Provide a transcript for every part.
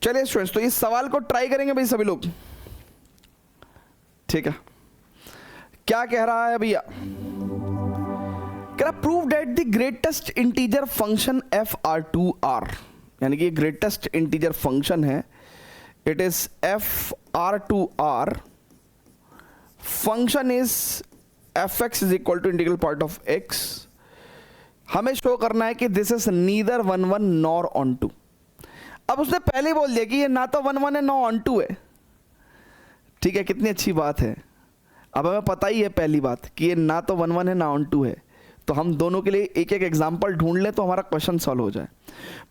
चलिए स्टूडेंट्स, तो इस सवाल को ट्राई करेंगे भाई सभी लोग, ठीक है। क्या कह रहा है भैया? कह रहा prove that the greatest integer function fr2r, यानी कि ग्रेटेस्ट इंटीजर फंक्शन है, it is fr2r, function is fx is equal to integral part of x। हमें शो करना है कि this is neither 1 1 nor onto. अब उसने पहले ही बोल दिया कि ये ना तो 1 1 है ना ऑन टू है, ठीक है। कितनी अच्छी बात है। अब हमें पता ही है पहली बात कि ये ना तो 1 1 है ना ऑन टू है, तो हम दोनों के लिए एक एक एग्जाम्पल ढूंढ लें तो हमारा क्वेश्चन सॉल्व हो जाए।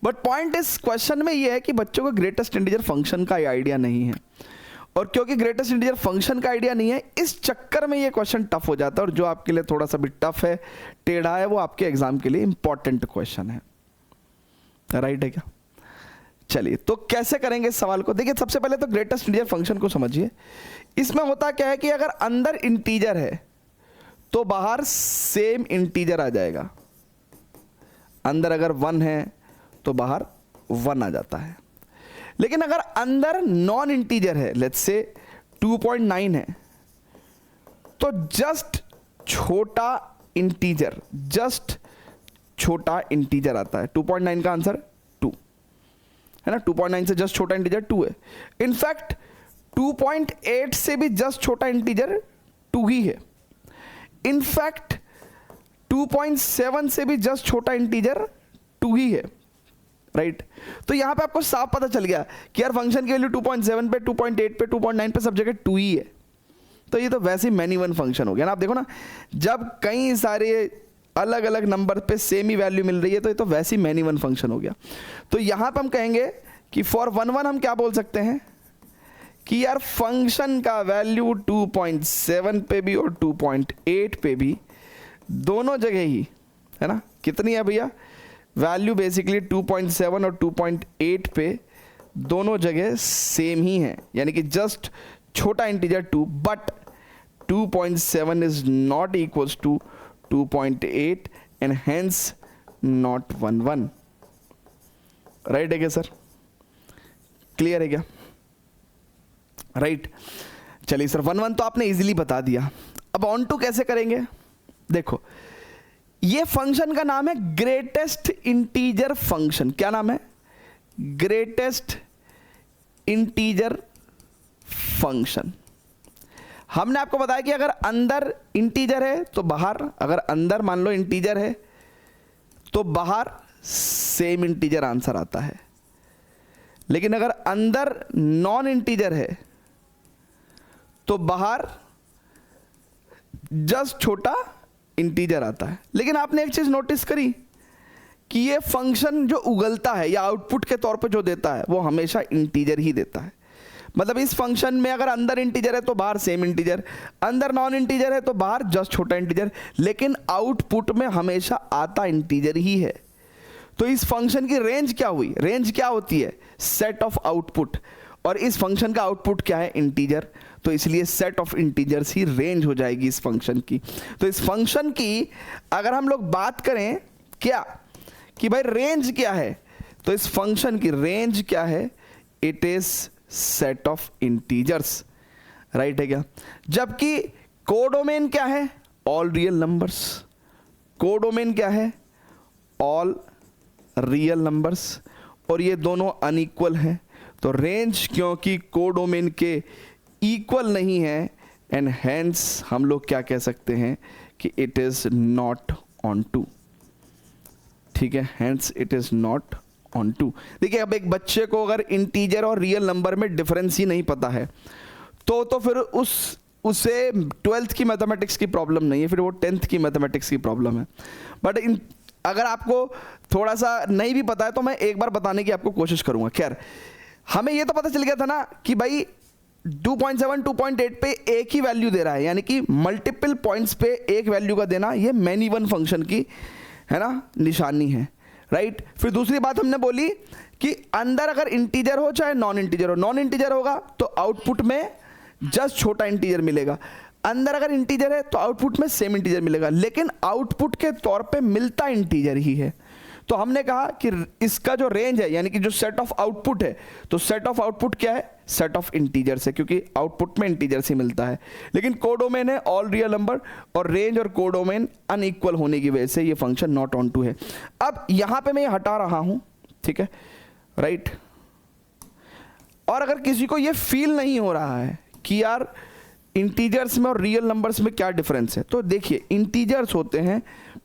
बट पॉइंट इस क्वेश्चन में ये है कि बच्चों को ग्रेटेस्ट इंटीजर फंक्शन का आइडिया नहीं है, और क्योंकि ग्रेटेस्ट इंटीजर फंक्शन का आइडिया नहीं है, इस चक्कर में ये क्वेश्चन टफ हो जाता है, और जो आपके लिए थोड़ा सा भी टफ है, टेढ़ा है, वो आपके एग्जाम के लिए इंपॉर्टेंट क्वेश्चन है। राइट है क्या? चलिए, तो कैसे करेंगे इस सवाल को? देखिए, सबसे पहले तो ग्रेटेस्ट इंटीजर फंक्शन को समझिए। इसमें होता क्या है कि अगर अंदर इंटीजर है तो बाहर सेम इंटीजर आ जाएगा। अंदर अगर 1 है तो बाहर 1 आ जाता है। लेकिन अगर अंदर नॉन इंटीजर है, लेट्स से 2.9 है, तो जस्ट छोटा इंटीजर आता है। 2.9 का आंसर 2 है ना। 2.9 से जस्ट छोटा इंटीजर 2 है। इनफैक्ट 2.8 से भी जस्ट छोटा इंटीजर 2 ही है। इनफैक्ट 2.7 से भी जस्ट छोटा इंटीजर 2 ही है। राइट तो यहां पे आपको साफ पता चल गया कि यार फंक्शन की वैल्यू 2.7 पे, 2.8 पे, 2.9 पे सब जगह 2 ही है। तो ये तो वैसे ही मैनी वन फंक्शन हो गया ना। आप देखो ना, जब कई सारे अलग अलग नंबर पे सेम ही वैल्यू मिल रही है तो ये तो वैसे ही मैनी वन फंक्शन हो गया। तो यहां पे हम कहेंगे कि फॉर 1 1 हम क्या बोल सकते हैं कि यार फंक्शन का वैल्यू 2.7 पे भी और 2.8 पे भी, दोनों जगह ही है ना, कितनी है भैया वैल्यू? बेसिकली 2.7 और 2.8 पे दोनों जगह सेम ही है, यानी कि जस्ट छोटा integer 2, but 2.7 is not equals to 2.8 and hence not 1 1। Right है क्या सर? क्लियर है क्या? राइट चलिए सर, 1 1 तो आपने इजीली बता दिया। अब ऑन टू कैसे करेंगे? देखो, ये फंक्शन का नाम है ग्रेटेस्ट इंटीजर फंक्शन। क्या नाम है? Greatest integer function. हमने आपको बताया कि अगर अंदर इंटीजर है तो बाहर, अगर अंदर मान लो इंटीजर है तो बाहर सेम इंटीजर आंसर आता है। लेकिन अगर अंदर नॉन इंटीजर है तो बाहर जस्ट छोटा इंटीजर आता है। लेकिन आपने एक चीज नोटिस करी कि ये फंक्शन जो उगलता है या आउटपुट के तौर पे जो देता है वो हमेशा इंटीजर ही देता है। मतलब इस फंक्शन में अगर अंदर इंटीजर है तो बाहर सेम इंटीजर, अंदर नॉन इंटीजर है तो बाहर जस्ट छोटा इंटीजर, लेकिन आउटपुट में हमेशा आता इंटीजर ही है। तो इस फंक्शन की रेंज क्या हुई? रेंज क्या होती है? Set of output. और इस फंक्शन का आउटपुट क्या है? इंटीजर। तो इसलिए set of integers he range हो जाएगी इस फंक्शन की। तो इस फंक्शन की अगर हम लोग बात करें क्या कि भाई रेंज क्या है, तो इस फंक्शन की रेंज क्या है? It is set of integers. Right है क्या? जबकि कोडोमेन क्या है? All real numbers. कोडोमेन क्या है? All real numbers. और ये दोनों अनइक्वल हैं, तो रेंज क्योंकि कोडोमेन के इक्वल नहीं है, एंड हेंस हम लोग क्या कह सकते हैं कि it is not onto. ठीक है, hence it is not onto. देखिए, अब एक बच्चे को अगर इंटीजर और रियल नंबर में डिफरेंस ही नहीं पता है तो फिर उसे 12th की मैथमेटिक्स की प्रॉब्लम नहीं है, फिर वो 10th की मैथमेटिक्स की प्रॉब्लम है। बट अगर आपको थोड़ा सा नहीं भी पता है तो मैं एक बार बताने की आपको कोशिश करूंगा। खैर, हमें ये तो पता चल गया था ना कि भाई 2.7 2.8 पे एक ही वैल्यू दे रहा है, यानी कि मल्टीपल पॉइंट्स पे एक वैल्यू का देना, ये मैनी वन फंक्शन की है ना निशानी है। राइट फिर दूसरी बात हमने बोली कि अंदर अगर इंटीजर हो चाहे नॉन इंटीजर हो, नॉन इंटीजर होगा तो आउटपुट में जस्ट छोटा इंटीजर मिलेगा, अंदर अगर इंटीजर है तो आउटपुट में सेम इंटीजर मिलेगा, लेकिन आउटपुट के तौर पे मिलता इंटीजर ही है। तो हमने कहा कि इसका जो रेंज है यानी कि जो सेट ऑफ आउटपुट है, तो सेट ऑफ आउटपुट क्या है, सेट ऑफ इंटीजर्स है, क्योंकि आउटपुट में इंटीजर्स ही मिलता है। लेकिन कोडोमेन है ऑल रियल नंबर, और रेंज और कोडोमेन अनइक्वल होने की वजह से ये फंक्शन नॉट ऑन टू है। अब यहां पे मैं ये हटा रहा हूं, ठीक है, राइट। और अगर किसी को ये फील नहीं हो रहा है कि यार इंटीजर्स में और रियल नंबर्स में क्या डिफरेंस है, तो देखिए इंटीजर्स होते हैं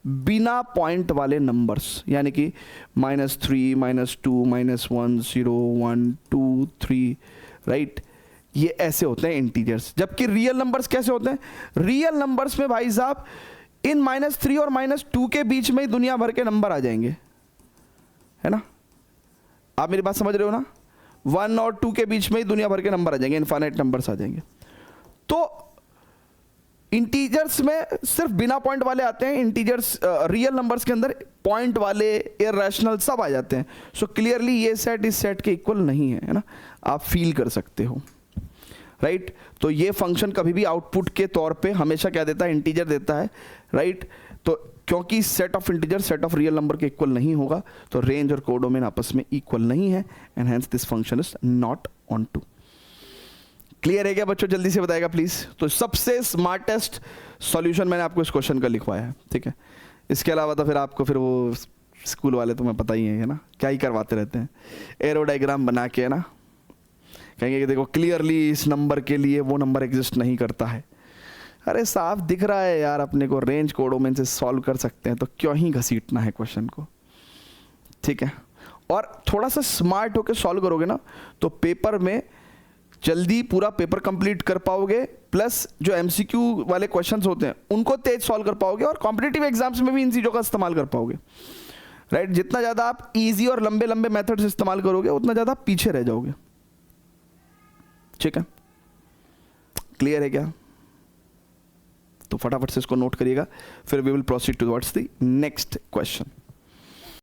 बिना पॉइंट वाले नंबर्स, यानी कि -3, -2, -1, 0, 1, 2, 3, राइट, ये ऐसे होते हैं इंटीजर्स। जबकि रियल नंबर्स कैसे होते हैं, रियल नंबर्स में भाई साहब इन -3 और -2 के बीच में ही दुनिया भर के नंबर आ जाएंगे, है ना, आप मेरी बात समझ रहे हो ना, 1 और 2 के बीच में ही दुनिया भर के नंबर आ जाएंगे, इनफाइनाइट नंबर्स आ जाएंगे। तो इंटीजर्स में सिर्फ बिना पॉइंट वाले आते हैं, इंटीजर्स रियल नंबर्स के अंदर पॉइंट वाले, इररेशनल सब आ जाते हैं। सो क्लियरली ये सेट इस सेट के इक्वल नहीं है, है ना, आप फील कर सकते हो, राइट। तो ये फंक्शन कभी भी आउटपुट के तौर पे हमेशा क्या देता है, इंटीजर देता है, राइट। तो क्योंकि set of integer set of real number के इक्वल नहीं होगा, तो रेंज और कोडोमेन आपस में इक्वल नहीं है, and hence this function is not onto. Clear है क्या बच्चों, जल्दी से बताएगा प्लीज। तो सबसे स्मार्टेस्ट सॉल्यूशन मैंने आपको इस क्वेश्चन का लिखवाया है, ठीक है। इसके अलावा तो फिर आपको फिर वो स्कूल वाले तो मैं पता ही है ना, क्या ही करवाते रहते हैं, एरो डायग्राम बना के, है ना, कहेंगे कि देखो क्लियरली इस नंबर के लिए वो नंबर एग्जिस्ट नहीं करता है। अरे साफ दिख रहा है यार अपने को, रेंज कोडोमेन से सॉल्व कर सकते हैं, तो क्यों ही घसीटना है क्वेश्चन को, ठीक है। और थोड़ा सा स्मार्ट होकर सॉल्व करोगे ना, तो पेपर में जल्दी पूरा पेपर कंप्लीट कर पाओगे, प्लस जो एमसीक्यू वाले क्वेश्चंस होते हैं उनको तेज सॉल्व कर पाओगे, और कॉम्पिटिटिव एग्जाम्स में भी इन चीज़ों का इस्तेमाल कर पाओगे, राइट। जितना ज़्यादा आप इजी और लंबे लंबे मेथड्स इस्तेमाल करोगे उतना ज़्यादा पीछे रह जाओगे, ठीक है। क्लियर है क्या, तो फटाफट से इसको नोट करिएगा, फिर we will proceed towards the next question.